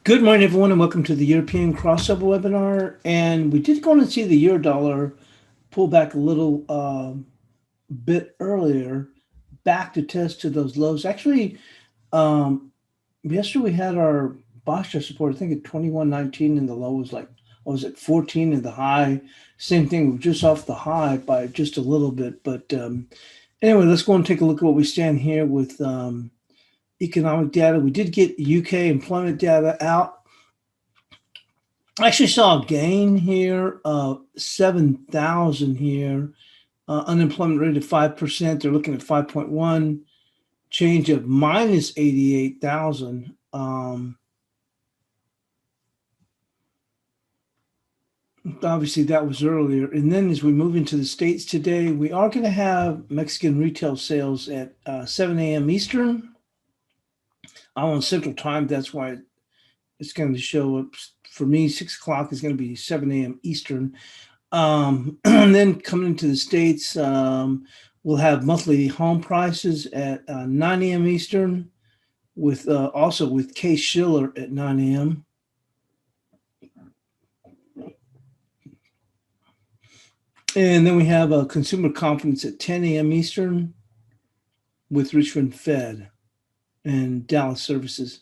Good morning, everyone, and welcome to the European crossover webinar. And we did go on and see the euro dollar pull back a little bit earlier, back to test to those lows. Actually, yesterday we had our Boston support, I think at 21.19, and the low was like, what was it, 14, and the high, same thing, we're just off the high by just a little bit. But anyway, let's go and take a look at what we stand here with economic data. We did get UK employment data out. I actually saw a gain here of 7,000 here. Unemployment rate of 5%. They're looking at 5.1. Change of minus 88,000. Obviously, that was earlier. And then as we move into the States today, we are going to have Mexican retail sales at 7 a.m. Eastern. I'm on Central Time. That's why it's going to show up. For me, 6 o'clock is going to be 7 a.m. Eastern. And then coming into the States, we'll have monthly home prices at 9 a.m. Eastern, with also with Case Shiller at 9 a.m. And then we have consumer confidence at 10 a.m. Eastern with Richmond Fed and Dallas Services.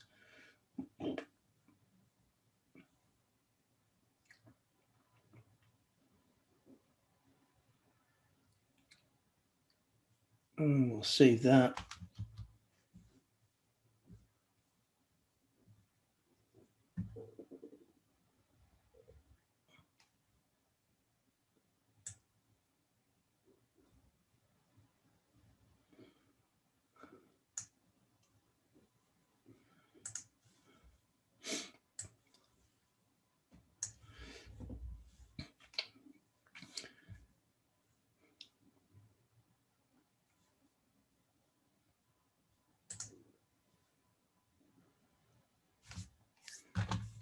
And we'll save that.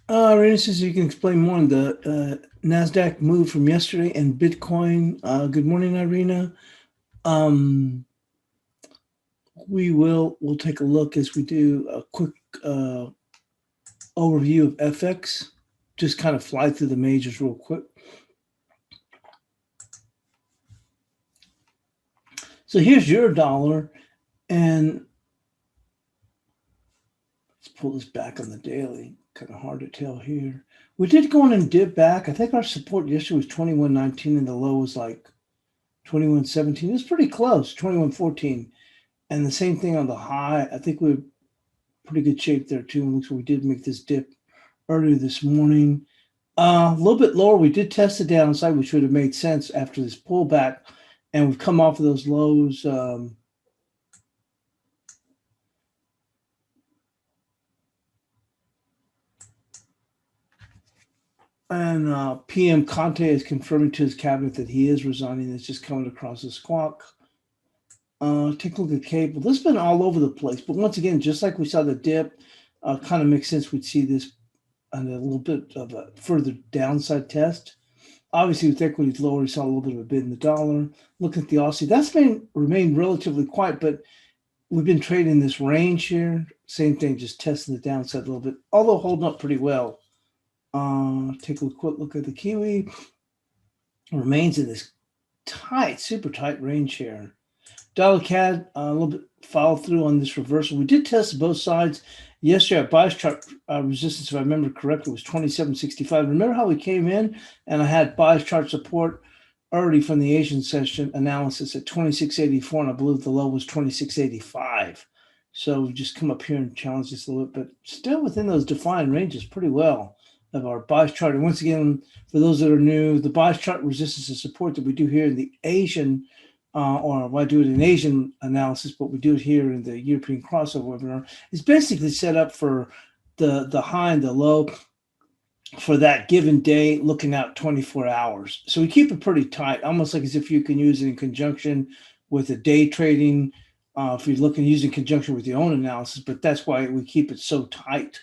Rena says you can explain more on the NASDAQ move from yesterday and Bitcoin. Good morning, Irina. We'll take a look as we do a quick overview of FX. Just kind of fly through the majors real quick. So here's your dollar, and let's pull this back on the daily. Kind of hard to tell here. We did go in and dip back. I think our support yesterday was 21.19 and the low was like 21.17. It was pretty close, 21.14. And the same thing on the high. I think we're pretty good shape there too. It looks like we did make this dip earlier this morning. A little bit lower. We did test the downside, which would have made sense after this pullback. And we've come off of those lows. And PM Conte is confirming to his cabinet that he is resigning. It's just coming across a squawk. Take a look at cable. This has been all over the place. But once again, just like we saw the dip, kind of makes sense we'd see this on a little bit of a further downside test. Obviously, with equities lower, we saw a little bit of a bid in the dollar. Look at the Aussie. That's remained relatively quiet, but we've been trading this range here. Same thing, just testing the downside a little bit, although holding up pretty well. Take a quick look at the Kiwi. Remains in this tight, super tight range here. Dollar CAD, a little bit follow through on this reversal. We did test both sides. Yesterday, our bias chart resistance, if I remember correctly, was 27.65. Remember how we came in and I had bias chart support already from the Asian session analysis at 26.84, and I believe the low was 26.85. So we just come up here and challenge this a little bit, but still within those defined ranges pretty well of our bias chart. And once again, for those that are new, the bias chart resistance and support that we do here in the Asian or I do it in Asian analysis, but we do it here in the European crossover webinar, is basically set up for the high and the low for that given day, looking out 24 hours. So we keep it pretty tight, almost like as if you can use it in conjunction with a day trading, if you're looking using conjunction with your own analysis, but that's why we keep it so tight.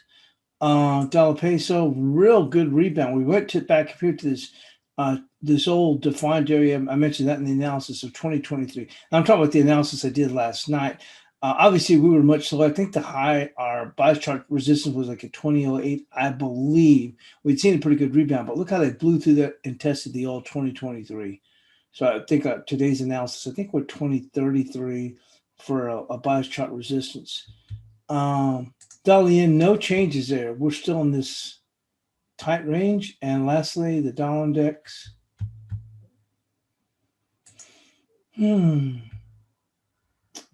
Dollar peso, real good rebound. We went back up here to this old defined area. I mentioned that in the analysis of 2023. I'm talking about the analysis I did last night. Obviously, we were much lower. I think our bias chart resistance was like at 2008, I believe. We'd seen a pretty good rebound, but look how they blew through that and tested the old 2023. So I think today's analysis, I think we're 2033 for a bias chart resistance. Dollar yen, no changes there. We're still in this tight range. And lastly, the dollar index.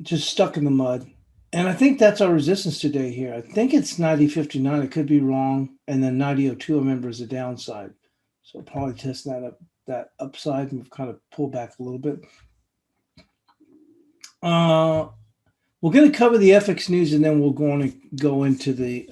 Just stuck in the mud. And I think that's our resistance today here. I think it's 90.59. I could be wrong. And then 90.02, I remember, is the downside. So probably test that upside and kind of pull back a little bit. We're going to cover the FX news, and then we're going to go into the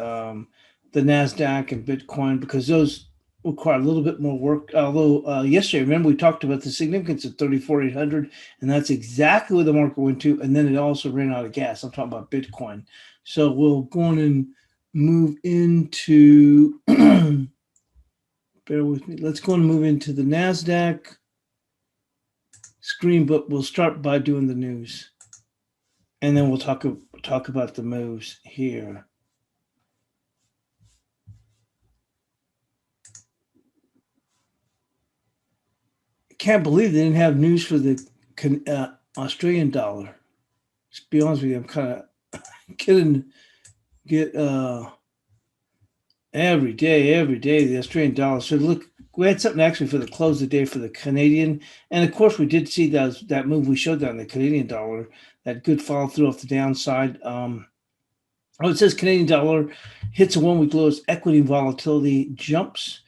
NASDAQ and Bitcoin, because those require a little bit more work. Although yesterday, remember, we talked about the significance of 34,800, and that's exactly where the market went to. And then it also ran out of gas. I'm talking about Bitcoin. So we'll go on and move into, bear with me. Let's go and move into the NASDAQ screen, but we'll start by doing the news. And then we'll talk about the moves here. Can't believe they didn't have news for the Australian dollar. To be honest with you, I'm kind of get every day the Australian dollar. So look, we had something actually for the close of the day for the Canadian, and of course we did see that move we showed on the Canadian dollar, that good follow through off the downside. It says Canadian dollar hits a 1-week low as equity volatility jumps.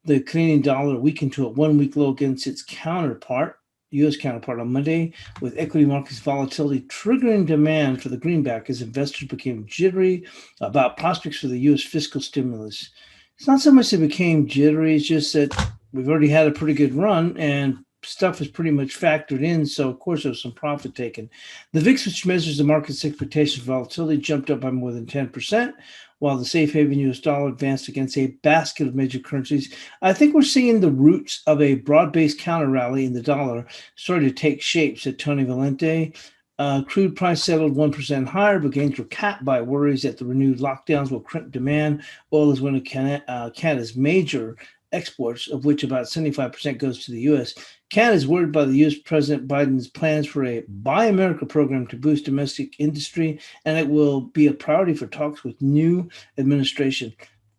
The Canadian dollar weakened to a 1-week low against its U.S. counterpart on Monday, with equity markets volatility triggering demand for the greenback as investors became jittery about prospects for the U.S. fiscal stimulus. It's not so much that it became jittery, it's just that we've already had a pretty good run and stuff is pretty much factored in, so of course there was some profit taken. The VIX, which measures the market's expectation of volatility, jumped up by more than 10%, while the safe haven U.S. dollar advanced against a basket of major currencies. I think we're seeing the roots of a broad-based counter rally in the dollar starting to take shape, said Tony Valente. Crude price settled 1% higher, but gains were capped by worries that the renewed lockdowns will crimp demand. Oil is one of Canada's major exports, of which about 75% goes to the U.S. Canada is worried by the U.S. President Biden's plans for a Buy America program to boost domestic industry, and it will be a priority for talks with new administration.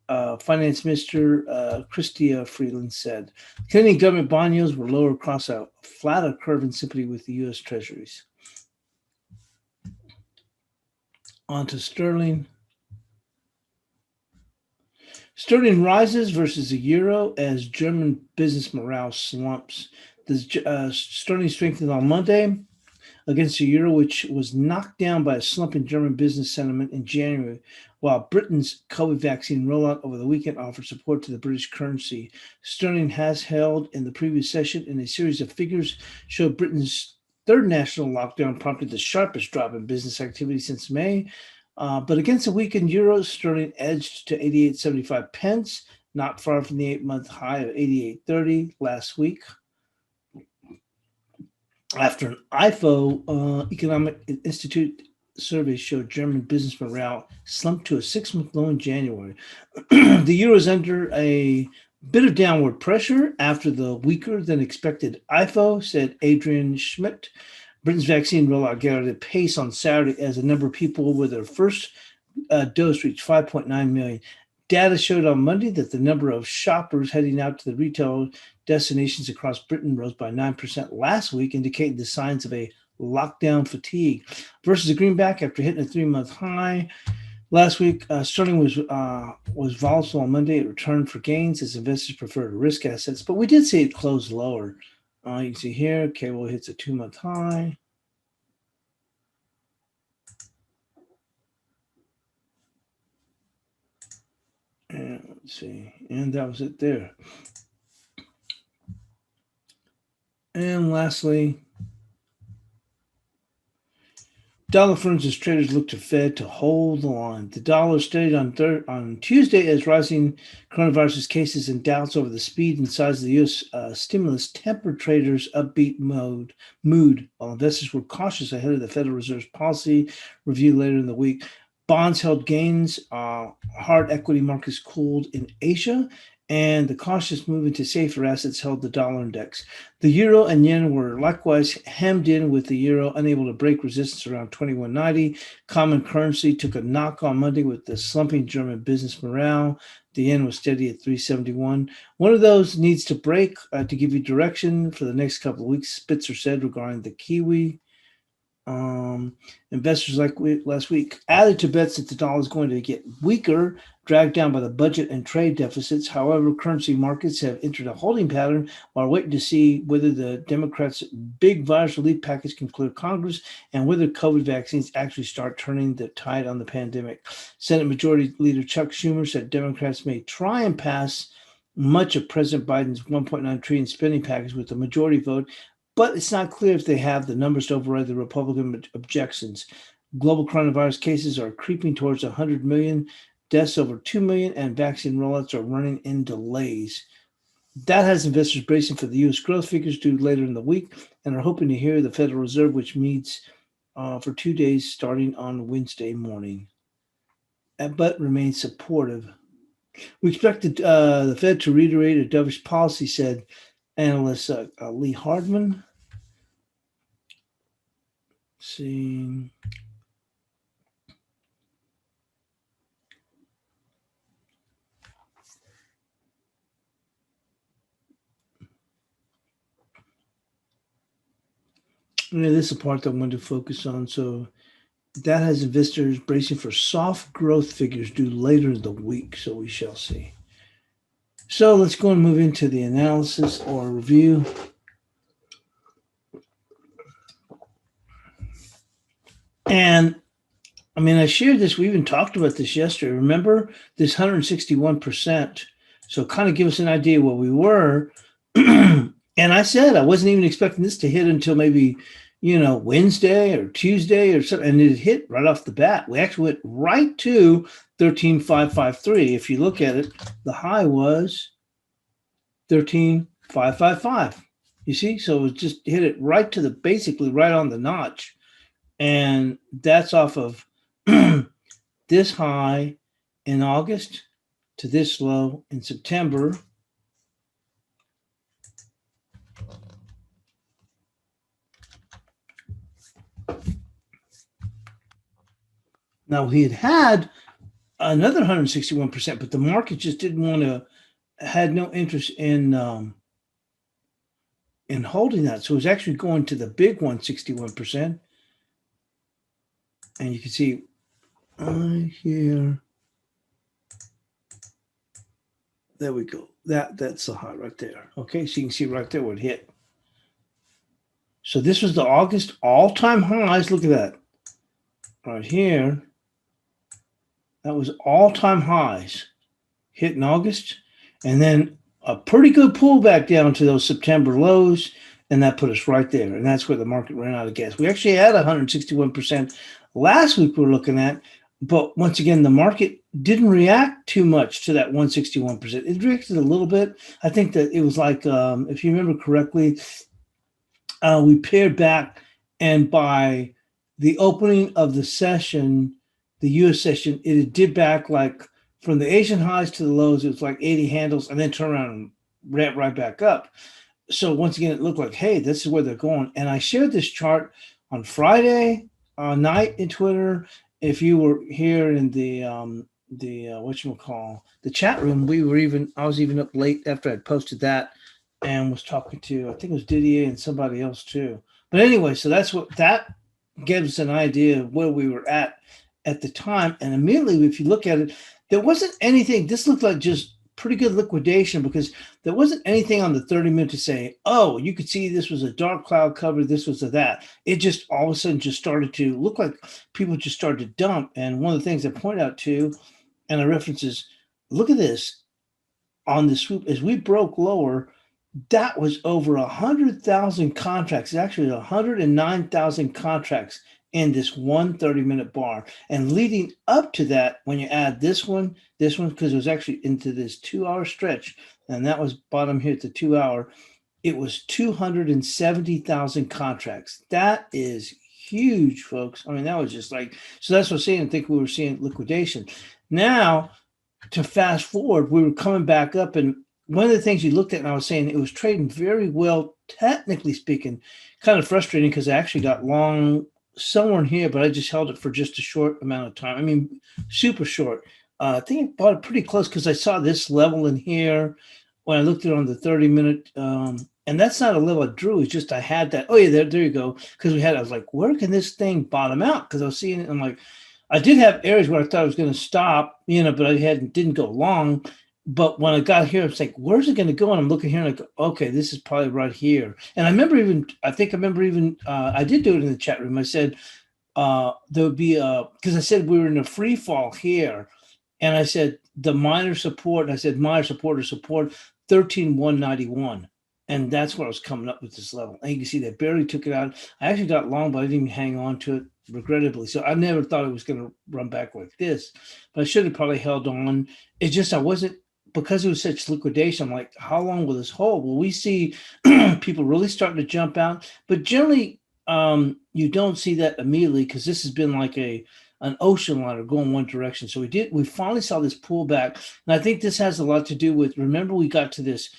Finance Minister Chrystia Freeland said. Canadian government bond yields were lower across a flatter curve in sympathy with the U.S. Treasuries. On to sterling. Sterling rises versus the euro as German business morale slumps. The sterling strengthened on Monday against the euro, which was knocked down by a slump in German business sentiment in January, while Britain's COVID vaccine rollout over the weekend offered support to the British currency. Sterling has held in the previous session, and a series of figures showed Britain's third national lockdown prompted the sharpest drop in business activity since May. But against a weakened euro, sterling edged to 88.75 pence, not far from the 8-month high of 88.30 last week. After an IFO Economic Institute survey showed German business morale slumped to a 6-month low in January. The euro is under a bit of downward pressure after the weaker than expected IFO, said Adrian Schmidt. Britain's vaccine rollout gathered at pace on Saturday as a number of people with their first dose reached 5.9 million. Data showed on Monday that the number of shoppers heading out to the retail destinations across Britain rose by 9% last week, indicating the signs of a lockdown fatigue. Versus the greenback, after hitting a 3-month high last week, sterling was volatile on Monday. It returned for gains as investors preferred risk assets, but we did see it close lower. You can see here, cable hits a 2-month high. And let's see, and that was it there. And lastly, Dollar firms as traders look to Fed to hold the line. The dollar steadied on Tuesday as rising coronavirus cases and doubts over the speed and size of the U.S. Stimulus tempered traders' upbeat mood, while investors were cautious ahead of the Federal Reserve's policy review later in the week. Bonds held gains. Hard equity markets cooled in Asia, and the cautious move into safer assets held the dollar index. The euro and yen were likewise hemmed in, with the euro unable to break resistance around 21.90. Common currency took a knock on Monday with the slumping German business morale. The yen was steady at 371. One of those needs to break to give you direction for the next couple of weeks, Spitzer said regarding the Kiwi. Investors like last week added to bets that the dollar is going to get weaker, dragged down by the budget and trade deficits. However, currency markets have entered a holding pattern while waiting to see whether the Democrats' big virus relief package can clear Congress and whether COVID vaccines actually start turning the tide on the pandemic. Senate Majority Leader Chuck Schumer said Democrats may try and pass much of President Biden's $1.9 trillion spending package with a majority vote, but it's not clear if they have the numbers to override the Republican objections. Global coronavirus cases are creeping towards 100 million, deaths over 2 million, and vaccine rollouts are running in delays. That has investors bracing for the U.S. growth figures due later in the week and are hoping to hear the Federal Reserve, which meets for 2 days starting on Wednesday morning, but remains supportive. We expect the Fed to reiterate a dovish policy, said analyst Lee Hardman. See. This is the part that I'm going to focus on. So that has investors bracing for soft growth figures due later in the week. So we shall see. So let's go and move into the analysis or review. And I mean, I shared this. We even talked about this yesterday. Remember this 161%. So kind of give us an idea what we were. And I said I wasn't even expecting this to hit until maybe, Wednesday or Tuesday or something. And it hit right off the bat. We actually went right to 13,553. If you look at it, the high was 13,555. You see? So it just hit it right to basically right on the notch. And that's off of this high in August to this low in September. Now, he had another 161%, but the market just had no interest in holding that. So it was actually going to the big 161%. And you can see here. There we go. That's the high right there. Okay, so you can see right there what it hit. So this was the August all-time highs. Look at that. Right here. That was all-time highs hit in August. And then a pretty good pullback down to those September lows. And that put us right there. And that's where the market ran out of gas. We actually had 161% last week we were looking at. But once again, the market didn't react too much to that 161%. It reacted a little bit. I think that it was like, if you remember correctly, we paired back. And by the opening of the session, the U.S. session, it did back like from the Asian highs to the lows. It was like 80 handles and then turn around and ramp right back up. So once again, it looked like, hey, this is where they're going. And I shared this chart on Friday night in Twitter. If you were here in the chat room, I was even up late after I'd posted that and was talking to, I think it was Didier and somebody else too. But anyway, so that gives an idea of where we were at the time. And immediately, if you look at it, there wasn't anything. This looked like just pretty good liquidation because there wasn't anything on the 30-minute to say, oh, you could see this was a dark cloud cover, this was a that. It just all of a sudden just started to look like people just started to dump. And one of the things I point out to, and I reference is, look at this on the swoop as we broke lower. That was over 100,000 contracts, actually 109,000 contracts in this one 30-minute bar. And leading up to that, when you add this one, because it was actually into this 2-hour stretch, and that was bottom here at the 2-hour, it was 270,000 contracts. That is huge, folks. I mean, that was just like, so that's what I'm saying. I think we were seeing liquidation. Now, to fast forward, we were coming back up, and one of the things you looked at, and I was saying it was trading very well, technically speaking, kind of frustrating because I actually got long somewhere in here, but I just held it for just a short amount of time. I mean, super short. I think I bought it pretty close because I saw this level in here when I looked at it on the 30-minute. And that's not a level I drew. It's just I had that. Oh, yeah, there you go. Because I was like, where can this thing bottom out? Because I was seeing it. I'm like, I did have areas where I thought I was going to stop, but I didn't go long. But when I got here, it's like, where's it going to go? And I'm looking here and I go, okay, this is probably right here. And I remember I did do it in the chat room. I said, there would be because I said we were in a free fall here. And I said, the minor support, I said, minor support or support 13,191. And that's where I was coming up with this level. And you can see they barely took it out. I actually got long, but I didn't even hang on to it, regrettably. So I never thought it was going to run back like this. But I should have probably held on. It's just I wasn't, because it was such liquidation, I'm like, how long will this hold? Well, we see people really starting to jump out. But generally, you don't see that immediately because this has been like an ocean liner going one direction. So we finally saw this pullback. And I think this has a lot to do with, remember we got to this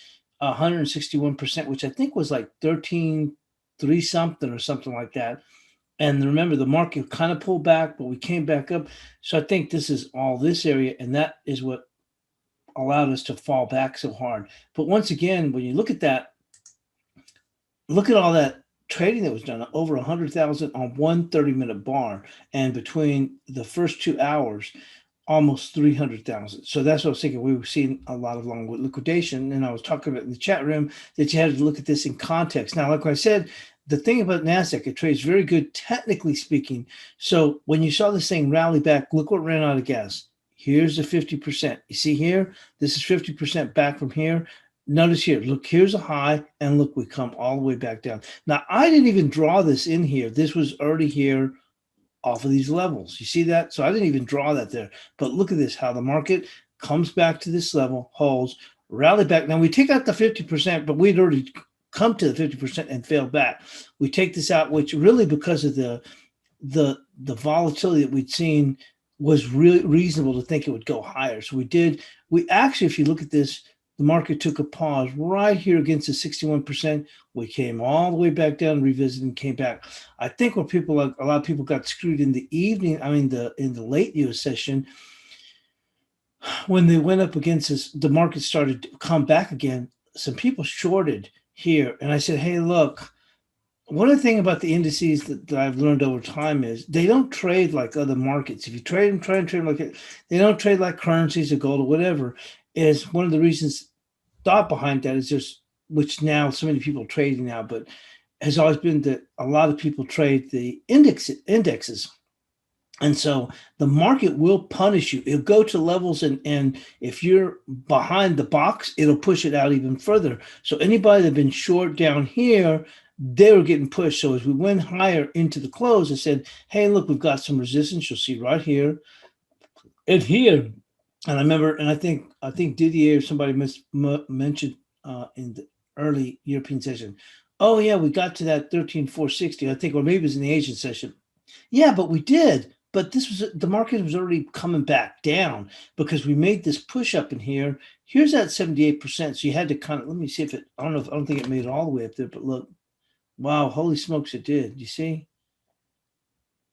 161%, which I think was like 13.3 something or something like that. And remember, the market kind of pulled back, but we came back up. So I think this is all this area, and that is what allowed us to fall back so hard. But once again, when you look at that, look at all that trading that was done, over 100,000 on one 30-minute bar, and between the first 2 hours, almost 300,000. So that's what I was thinking. We were seeing a lot of long liquidation, and I was talking about in the chat room that you had to look at this in context. Now, like I said, the thing about NASDAQ, it trades very good, technically speaking. So when you saw this thing rally back, look what ran out of gas. Here's the 50%. You see here, this is 50% back from here. Notice here, look, here's a high, and look, we come all the way back down. Now, I didn't even draw this in here. This was already here off of these levels. You see that? So I didn't even draw that there. But look at this, how the market comes back to this level, holds, rally back. Now, we take out the 50%, but we'd already come to the 50% and failed back. We take this out, which really, because of the volatility that we'd seen, was really reasonable to think it would go higher. So we actually, if you look at this, the market took a pause right here against the 61%. We came all the way back down, revisited, and came back. I think where a lot of people got screwed in the evening, in the late US session, when they went up against this, the market started to come back again. Some people shorted here. And I said, hey, look, one of the things about the indices that I've learned over time is they don't trade like other markets. If you trade them like it, they don't trade like currencies or gold or whatever. Is one of the reasons thought behind that is just, which now so many people trading now, but has always been that a lot of people trade the indexes. And so the market will punish you. It'll go to levels, and if you're behind the box, it'll push it out even further. So anybody that's been short down here, they were getting pushed. So as we went higher into the close, I said, hey, look, we've got some resistance. You'll see right here and here. And I remember, and I think Didier, somebody mentioned in the early European session, oh yeah, we got to that 13,460, I think, or maybe it was in the Asian session. Yeah, but we did. But the market was already coming back down because we made this push up in here. Here's that 78%. So you had to kind of, let me see if it, I don't think it made it all the way up there, but look, wow, holy smokes, it did. You see?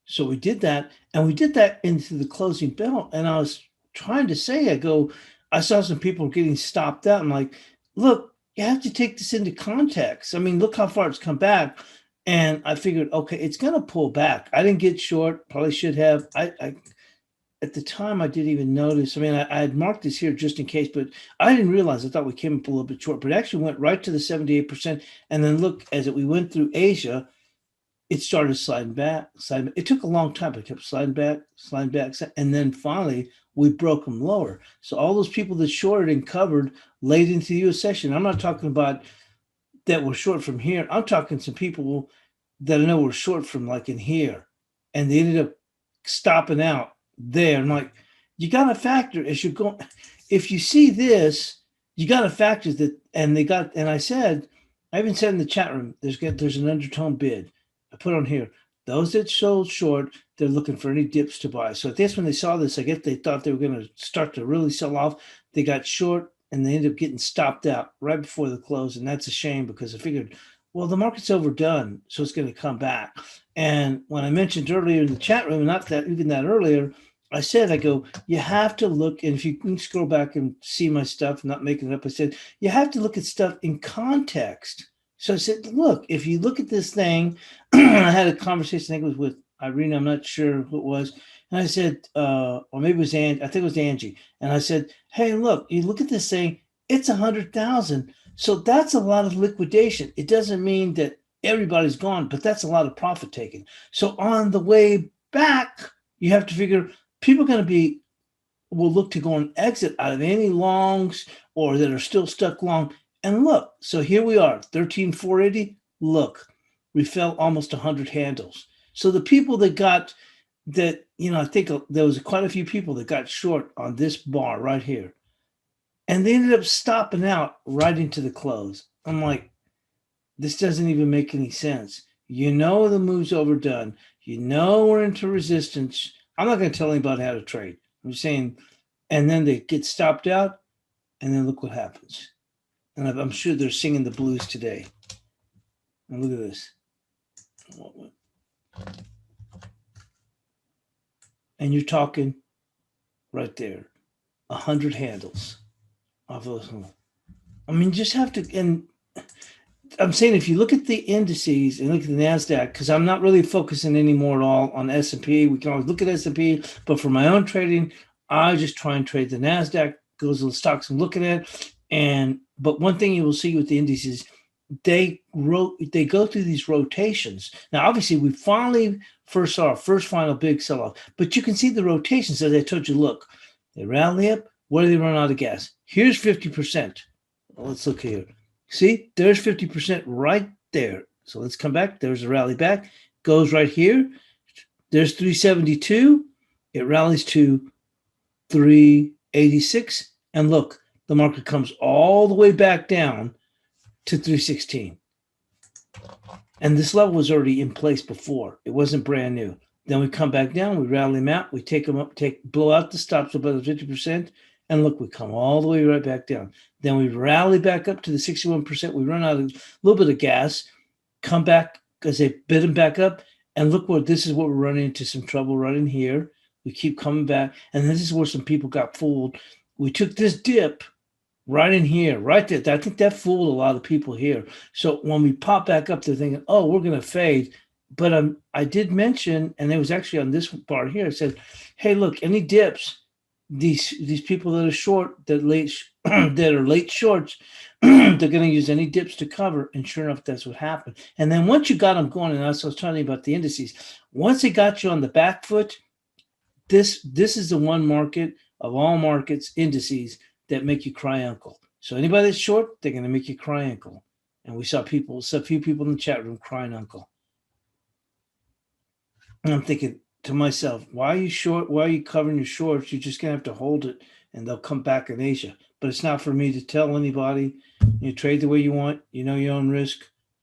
So we did that, and we did that into the closing bell. And I was trying to say, I saw some people getting stopped out. I'm like, look, you have to take this into context. I mean, look how far it's come back. And I figured, okay, it's going to pull back. I didn't get short. Probably should have. I at the time, I didn't even notice. I mean, I had marked this here just in case, but I didn't realize. I thought we came up a little bit short, but it actually went right to the 78%. And then look, we went through Asia, it started sliding back. It took a long time, but it kept sliding back. And then finally, we broke them lower. So all those people that shorted and covered late into the US session, I'm not talking about that were short from here. I'm talking some people that I know were short from like in here. and they ended up stopping out there. I'm like, you got to factor as you're going. If you see this, you got to factor that. And they got, and I even said in the chat room, there's an undertone bid. I put on here, those that sold short, they're looking for any dips to buy. So I guess when they saw this, I guess they thought they were going to start to really sell off. They got short and they ended up getting stopped out right before the close. And that's a shame because I figured, well, the market's overdone, so it's going to come back. And when I mentioned earlier in the chat room, not that even that earlier, I said, I go, you have to look, and if you can scroll back and see my stuff, I'm not making it up. I said, you have to look at stuff in context. So I said, look, if you look at this thing, I had a conversation, I think it was with Irene, I'm not sure who it was. And I said, or maybe it was Angie, I think it was Angie. And I said, hey, look, you look at this thing, it's 100,000. So that's a lot of liquidation. It doesn't mean that everybody's gone, but that's a lot of profit taken. So on the way back, you have to figure people are going to will look to go and exit out of any longs or that are still stuck long. And look, so here we are, 13,480. Look, we fell almost 100 handles. So the people that got that, I think there was quite a few people that got short on this bar right here. And they ended up stopping out right into the close. I'm like, this doesn't even make any sense. The move's overdone. We're into resistance. I'm not going to tell anybody how to trade. I'm just saying, and then they get stopped out, and then look what happens. And I'm sure they're singing the blues today. And look at this. And you're talking right there, 100 handles off those. I mean, just have to, and I'm saying if you look at the indices and look at the NASDAQ, because I'm not really focusing anymore at all on S&P. We can always look at S&P, but for my own trading, I just try and trade the NASDAQ, goes to the stocks I'm looking at. But one thing you will see with the indices, they go through these rotations. Now, obviously, we finally first saw our first final big sell-off, but you can see the rotations. As I told you, look, they rally up. Where do they run out of gas? Here's 50%. Well, let's look here. See, there's 50% right there. So let's come back. There's a rally back. Goes right here. There's 372. It rallies to 386. And look, the market comes all the way back down to 316. And this level was already in place before. It wasn't brand new. Then we come back down. We rally them out. We take them up, blow out the stops above the 50%. And look, we come all the way right back down. Then we rally back up to the 61%. We run out of a little bit of gas, come back because they bid them back up. And look this is what we're running into some trouble running here. We keep coming back. And this is where some people got fooled. We took this dip right in here, right there. I think that fooled a lot of people here. So when we pop back up, they're thinking, oh, we're going to fade. But I did mention, and it was actually on this bar here, it said, hey, look, any dips, these people that are short, that are late shorts, they're going to use any dips to cover. And sure enough, that's what happened. And then once you got them going, and I was telling you about the indices, once they got you on the back foot, this is the one market of all markets, indices, that make you cry uncle. So anybody that's short, they're going to make you cry uncle. And we saw a few people in the chat room crying uncle. And I'm thinking to myself, why are you short? Why are you covering your shorts? You're just going to have to hold it and they'll come back in Asia. But it's not for me to tell anybody. You trade the way you want, your own risk.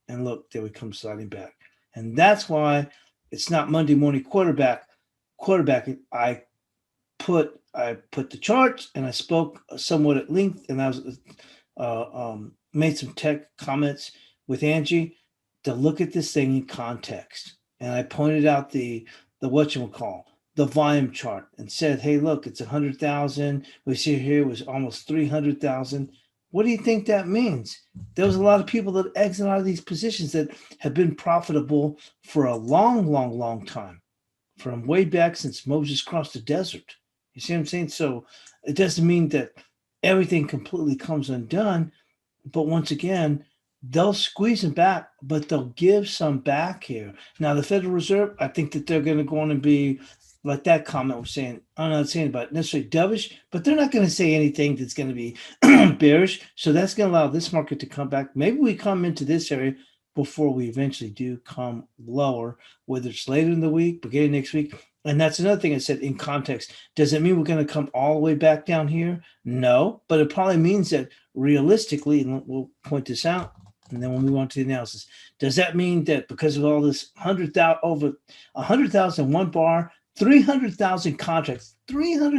And look, there we come sliding back. And that's why it's not Monday morning quarterbacking. I put the charts and I spoke somewhat at length, and I was made some tech comments with Angie to look at this thing in context. And I pointed out the volume chart and said, hey, look, it's 100,000. We see here it was almost 300,000. What do you think that means? There was a lot of people that exit out of these positions that have been profitable for a long, long, long time, from way back since Moses crossed the desert. You see what I'm saying? So it doesn't mean that everything completely comes undone. But once again, they'll squeeze them back, but they'll give some back here. Now, the Federal Reserve, I think that they're going to go on and be like that comment was saying. I'm not saying about necessarily dovish, but they're not going to say anything that's going to be bearish. So that's going to allow this market to come back. Maybe we come into this area, before we eventually do come lower, whether it's later in the week, beginning next week. And that's another thing I said in context. Does it mean we're going to come all the way back down here? No, but it probably means that realistically, and we'll point this out, and then we'll move on to the analysis. Does that mean that because of all this 100,000 over 100,000 one bar, 300,000 contracts traded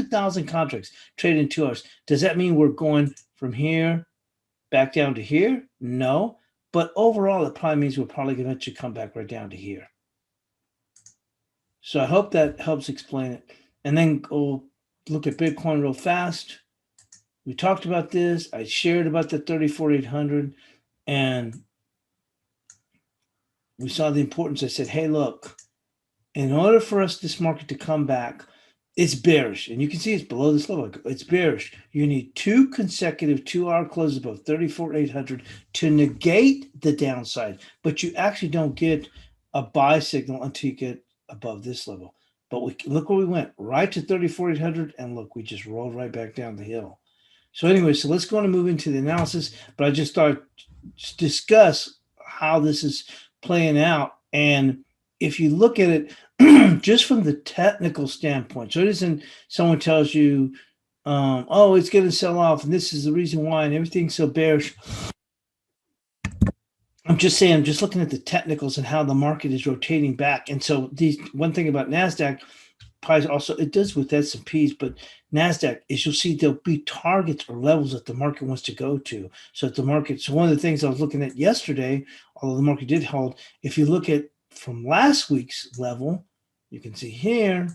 in 2 hours? Does that mean we're going from here back down to here? No, but overall, it probably means we're probably going to come back right down to here. So I hope that helps explain it. And then go look at Bitcoin real fast. We talked about this. I shared about the 34,800, and we saw the importance. I said, hey, look, in order for this market to come back, it's bearish. And you can see it's below this level. It's bearish. You need 2 consecutive 2-hour closes above 34,800 to negate the downside. But you actually don't get a buy signal until you get above this level. But look where we went, right to 34,800, and look, we just rolled right back down the hill. So anyway, so let's go on and move into the analysis. But I just thought to discuss how this is playing out. And if you look at it just from the technical standpoint, so it isn't someone tells you, oh, it's going to sell off, and this is the reason why, and everything's so bearish. I'm just saying, I'm just looking at the technicals and how the market is rotating back. And so one thing about NASDAQ, probably also it does with S&Ps, but NASDAQ is you'll see there'll be targets or levels that the market wants to go to. So one of the things I was looking at yesterday, although the market did hold, if you look at from last week's level, you can see here,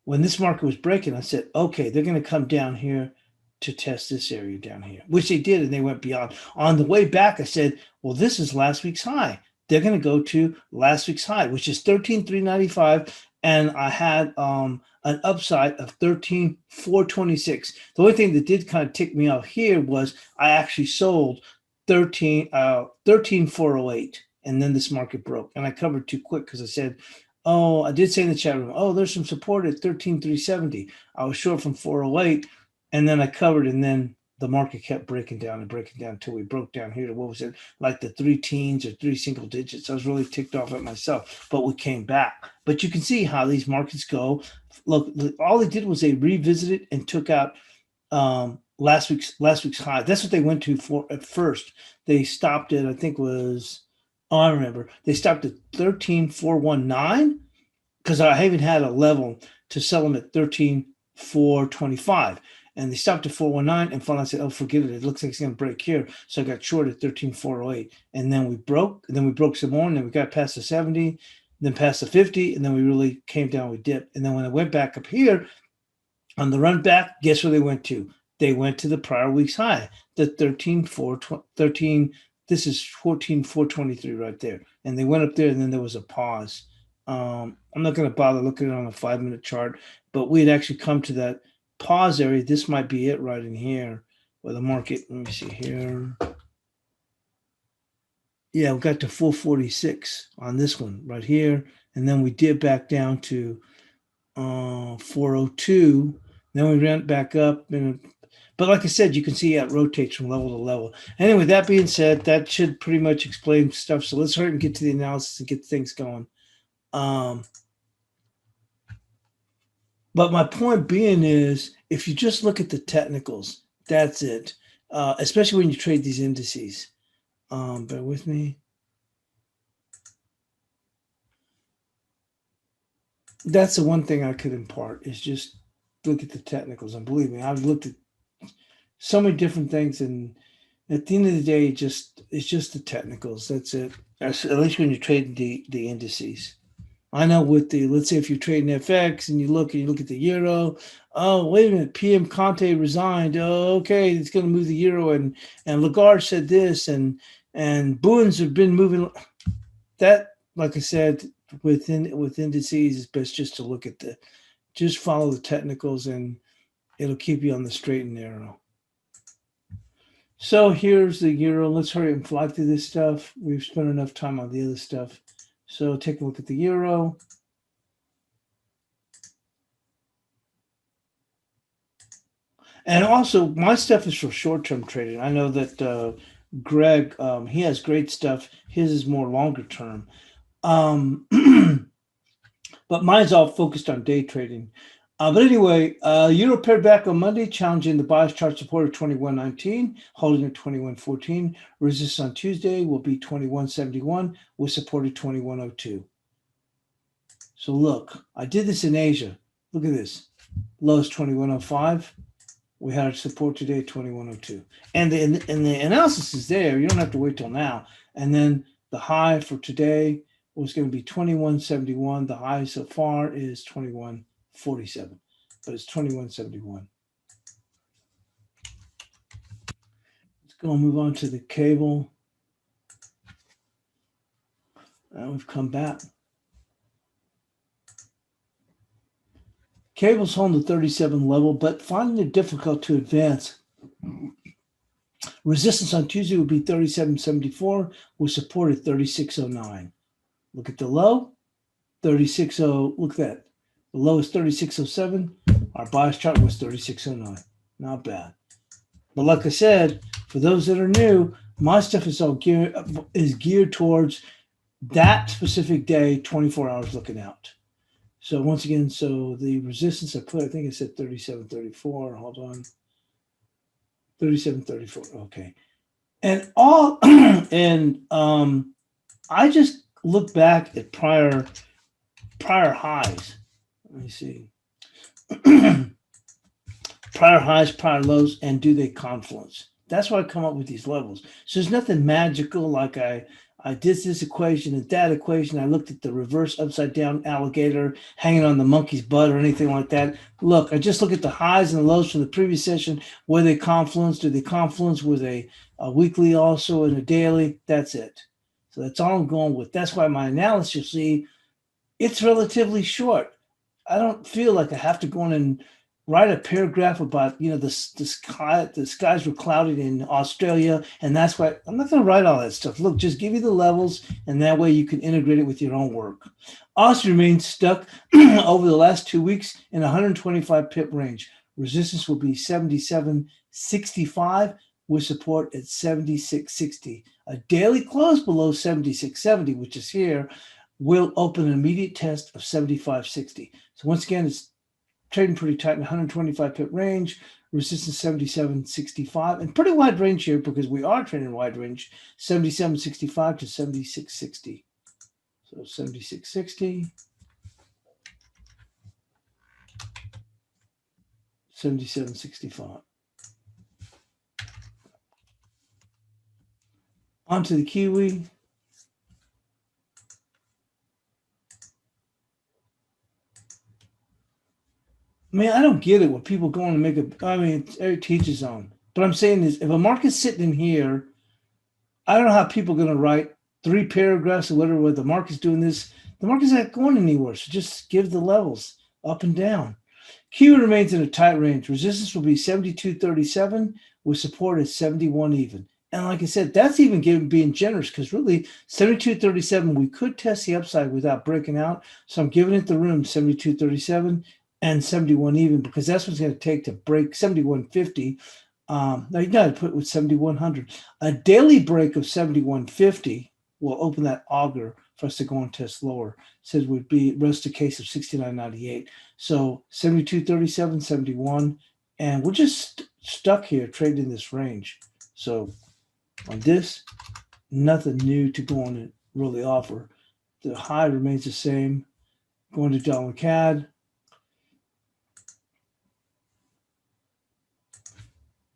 when this market was breaking, I said, okay, they're going to come down here to test this area down here, which they did, and they went beyond. On the way back, I said, well, this is last week's high. They're going to go to last week's high, which is 13,395, and I had an upside of 13,426. The only thing that did kind of tick me off here was I actually sold 13,408, and then this market broke, and I covered too quick because I said, oh, I did say in the chat room, oh, there's some support at 13,370. I was short from 408. And then I covered, and then the market kept breaking down until we broke down here to what was it, like the 3 teens or 3 single digits. I was really ticked off at myself, but we came back. But you can see how these markets go. Look, all they did was they revisited and took out last week's high. That's what they went to for at first. They stopped at, I think was, I remember, they stopped at 13,419 because I even had a level to sell them at 13,425. And they stopped at 419, and finally I said, oh, forget it. It looks like it's going to break here. So I got short at 13,408. And then we broke, some more, and then we got past the 70, then past the 50, and then we really came down, we dipped. And then when I went back up here on the run back, guess where they went to? They went to the prior week's high, the 13, this is 14,423 right there. And they went up there, and then there was a pause. I'm not going to bother looking at it on a 5-minute chart, but we had actually come to that pause area. This might be it right in here where the market, let me see here. Yeah, we got to 446 on this one right here. And then we did back down to 402. Then we went back up. But like I said, you can see how it rotates from level to level. Anyway, that being said, that should pretty much explain stuff. So let's hurry and get to the analysis and get things going. But my point being is, if you just look at the technicals, that's it. Especially when you trade these indices. Bear with me. That's the one thing I could impart is just look at the technicals. And believe me, I've looked at so many different things, and at the end of the day, it's just the technicals. That's it. At least when you trade the indices. I know with let's say if you're trading FX and you look at the euro, oh, wait a minute, PM Conte resigned. Oh, okay, it's going to move the euro, and Lagarde said this, and Boons have been moving. That, like I said, with indices, it's best just to look at just follow the technicals, and it'll keep you on the straight and narrow. So here's the euro. Let's hurry and fly through this stuff. We've spent enough time on the other stuff. So take a look at the euro. And also, my stuff is for short-term trading. I know that Greg, he has great stuff. His is more longer term. Um, but mine's all focused on day trading. But anyway, Euro paired back on Monday, challenging the bias chart support of 21.19, holding at 21.14. Resistance on Tuesday will be 21.71 with support at 21.02. So look, I did this in Asia. Look at this. Low is 21.05. We had support today at 21.02. And the analysis is there. You don't have to wait till now. And then the high for today was going to be 21.71. The high so far is 21.47, but it's 21.71. Let's go and move on to the cable. And we've come back. Cable's holding the 37 level, but finding it difficult to advance. Resistance on Tuesday would be 37.74 with support at 36.09. Look at the low, 36.0. Look at that. The low is 36.07. Our bias chart was 36.09. Not bad. But like I said, for those that are new, my stuff is all geared towards that specific day, 24 hours looking out. So once again, so the resistance I put, I think it said 37.34. Hold on. 37.34. Okay. And all I just look back at prior highs. Let me see. Prior highs, prior lows, and do they confluence? That's why I come up with these levels. So there's nothing magical like I did this equation and that equation. I looked at the reverse upside down alligator hanging on the monkey's butt or anything like that. Look, I just look at the highs and the lows from the previous session. Where they confluence, do they confluence with a weekly also and a daily? That's it. So that's all I'm going with. That's why my analysis, you see, it's relatively short. I don't feel like I have to go in and write a paragraph about, the skies were clouded in Australia, and that's why I'm not going to write all that stuff. Look, just give you the levels, and that way you can integrate it with your own work. Austin remains stuck over the last 2 weeks in 125 pip range. Resistance will be 77.65 with support at 76.60. A daily close below 76.70, which is here, will open an immediate test of 75.60. So once again, it's trading pretty tight in 125 pip range, resistance 77.65, and pretty wide range here because we are trading wide range, 77.65 to 76.60. So 76.60, 77.65. On to the Kiwi. I mean, I don't get it when people go on and make it teaches on. But I'm saying is, if a market's sitting in here, I don't know how people are going to write 3 paragraphs or whatever where the market's doing this. The market's not going anywhere, so just give the levels up and down. Kiwi remains in a tight range. Resistance will be 72.37 with support at 71 even. And like I said, that's even being generous because really 72.37, we could test the upside without breaking out. So I'm giving it the room 72.37 and 71 even because that's what it's going to take to break 71.50. Now you got to put it with 7,100. A daily break of 7,150 will open that auger for us to go and test lower. Says would be rest a case of 69.98. So 72.37, 71, and we're just stuck here trading this range. So on this, nothing new to go on and really offer. The high remains the same. Going to dollar CAD.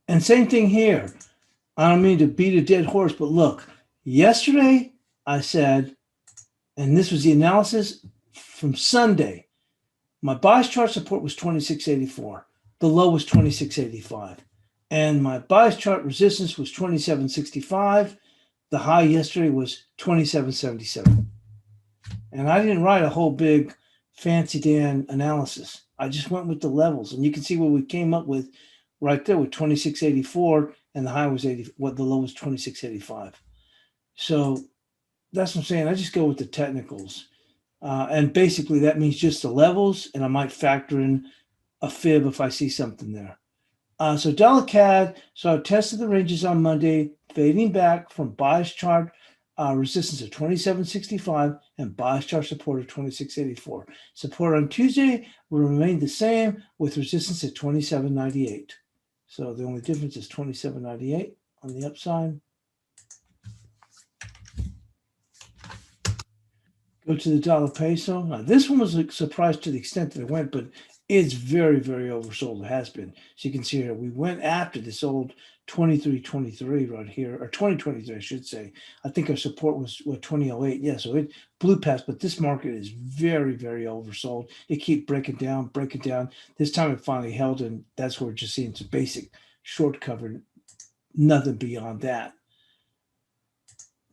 And same thing here. I don't mean to beat a dead horse, but look, yesterday I said, and this was the analysis from Sunday, my bias chart support was 26.84. The low was 26.85. And my bias chart resistance was 27.65. The high yesterday was 27.77. And I didn't write a whole big fancy Dan analysis. I just went with the levels. And you can see what we came up with right there with 26.84, and the high was 80. What the low was 26.85. So that's what I'm saying. I just go with the technicals, and basically that means just the levels, and I might factor in a fib if I see something there. So dollar CAD, so I tested the ranges on Monday, fading back from bias chart resistance of 27.65 and bias chart support of 26.84. Support on Tuesday will remain the same with resistance at 27.98. So the only difference is 27.98 on the upside. Go to the dollar peso. Now, this one was a surprise to the extent that it went, but it's very, very oversold. It has been. So you can see here, we went after this old 23.23 right here, or 20.23, I should say. I think our support was what 20.08. Yeah, so it blew past, but this market is very, very oversold. It keep breaking down, breaking down. This time it finally held, and that's where we're just seeing some basic short cover, nothing beyond that.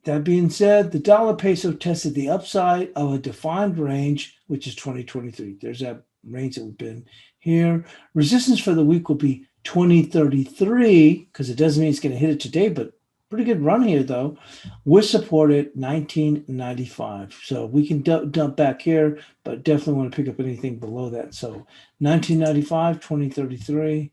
That being said, the dollar peso tested the upside of a defined range, which is 2023. There's that range that we've been here. Resistance for the week will be 2033, because it doesn't mean it's going to hit it today, but pretty good run here, though. With support at 1995. So we can dump back here, but definitely want to pick up anything below that. So 1995, 2033.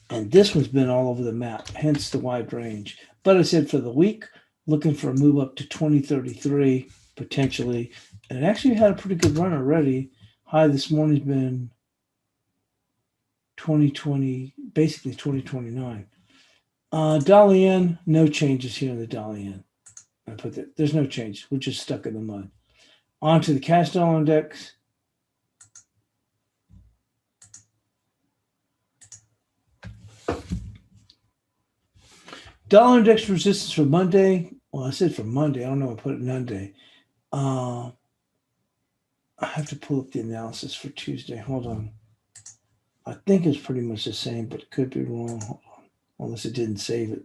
And this one's been all over the map, hence the wide range. But I said for the week, looking for a move up to 2033, potentially. And it actually had a pretty good run already. High this morning's been 2020, basically 2029. Dollar yen, no changes here in the dollar yen. I put that, there's no change. We're just stuck in the mud. On to the cash dollar index. Dollar index resistance for Monday. Well, I said for Monday. I don't know. I put it Monday. I have to pull up the analysis for Tuesday. Hold on. I think it's pretty much the same, but it could be wrong. Hold on. Unless it didn't save it.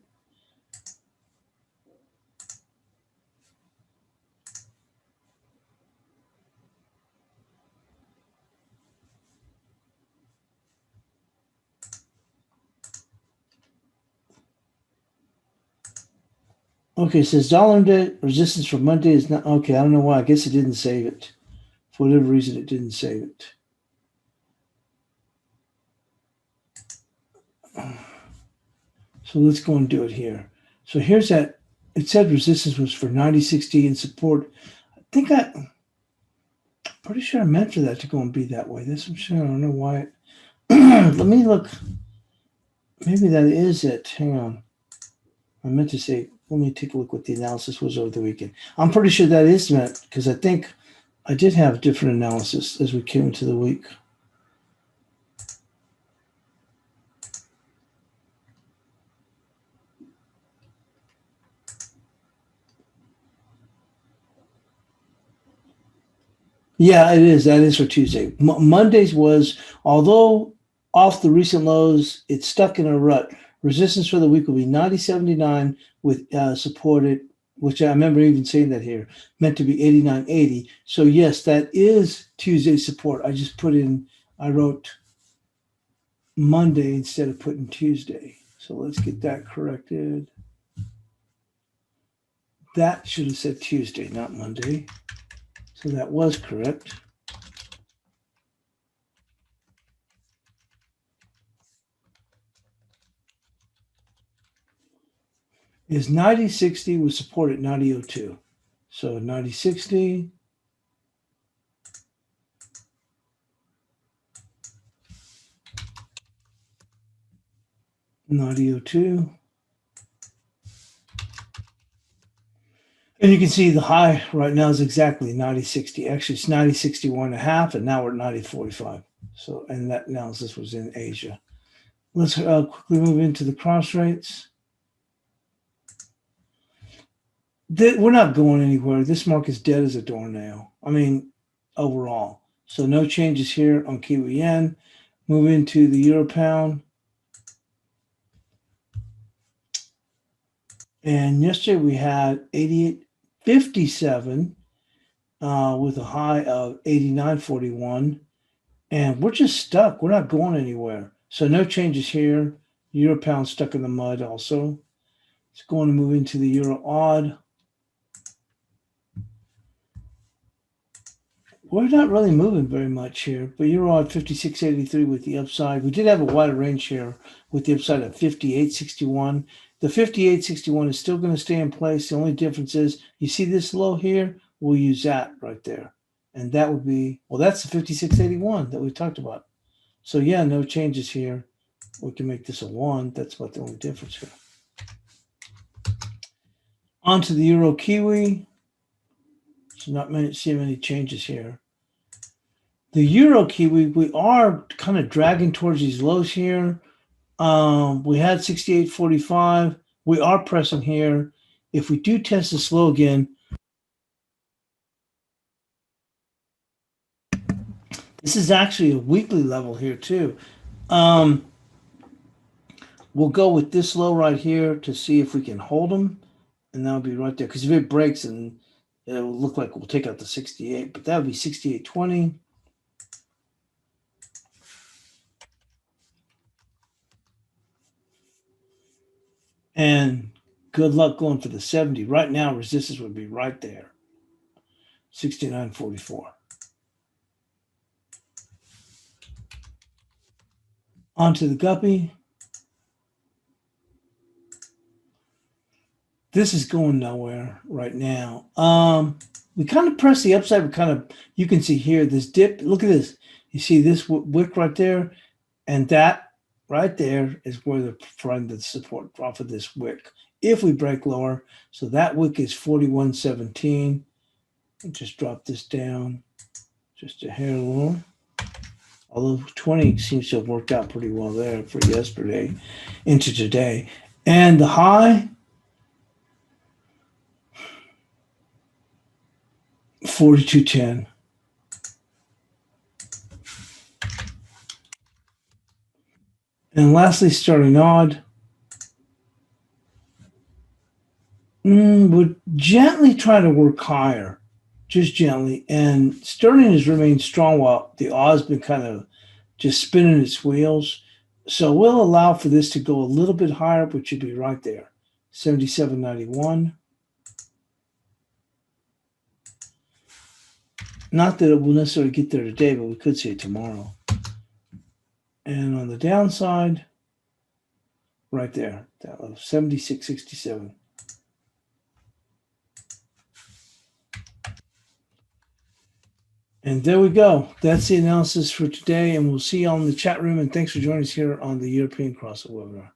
Okay, it says dollar index resistance for Monday is not okay. I don't know why. I guess it didn't save it. For whatever reason, it didn't save it. So let's go and do it here. So here's that. It said resistance was for 90.60 and support. I think pretty sure I meant for that to go and be that way. This I'm sure. I don't know why. Let me look. Maybe that is it. Hang on. I meant to say, let me take a look what the analysis was over the weekend. I'm pretty sure that is meant because I think I did have different analysis as we came into the week. Yeah, it is. That is for Tuesday. Mondays was, although off the recent lows, it's stuck in a rut. Resistance for the week will be 90.79 with supported, which I remember even saying that here, meant to be 89.80. So yes, that is Tuesday support. I just I wrote Monday instead of putting Tuesday. So let's get that corrected. That should have said Tuesday, not Monday. So that was correct. Is 90.60 with support at 90.02. So 90.60. 90.02. And you can see the high right now is exactly 90.60. Actually, it's 90.61.5, and now we're at 90.45. So, and that analysis was in Asia. Let's quickly move into the cross rates. We're not going anywhere. This market's dead as a doornail. I mean, overall. So no changes here on Kiwi yen. Move into the euro pound. And yesterday we had 88.57 with a high of 89.41. And we're just stuck. We're not going anywhere. So no changes here. Euro pound stuck in the mud also. It's going to move into the euro odd. We're not really moving very much here, but you're on 56.83 with the upside. We did have a wider range here with the upside at 58.61. The 58.61 is still going to stay in place. The only difference is you see this low here, we'll use that right there. And that would be, well, that's the 56.81 that we talked about. So yeah, no changes here. We can make this a 1. That's about the only difference here. On to the Euro Kiwi. So not seeing many changes here. The Euro Kiwi, we are kind of dragging towards these lows here. We had 68.45. We are pressing here. If we do test this low again, this is actually a weekly level here too. We'll go with this low right here to see if we can hold them. And that'll be right there. Because if it breaks, and it'll look like we'll take out the 68, but that would be 68.20. And good luck going for the 70. Right now, resistance would be right there. 69.44. Onto the guppy. This is going nowhere right now. We kind of press the upside. We kind of, you can see here this dip. Look at this. You see this wick right there, and that right there is where they're trying to support off of this wick. If we break lower, so that wick is 41.17. Just drop this down just a hair lower. Although 20 seems to have worked out pretty well there for yesterday into today. And the high, 42.10. And lastly, starting odd, would gently try to work higher, just gently. And sterling has remained strong while the odd's been kind of just spinning its wheels. So we'll allow for this to go a little bit higher, which should be right there, 77.91. Not that it will necessarily get there today, but we could see it tomorrow. And on the downside, right there, that level, 76.67. And there we go. That's the analysis for today, and we'll see you all in the chat room. And thanks for joining us here on the European Crossover webinar.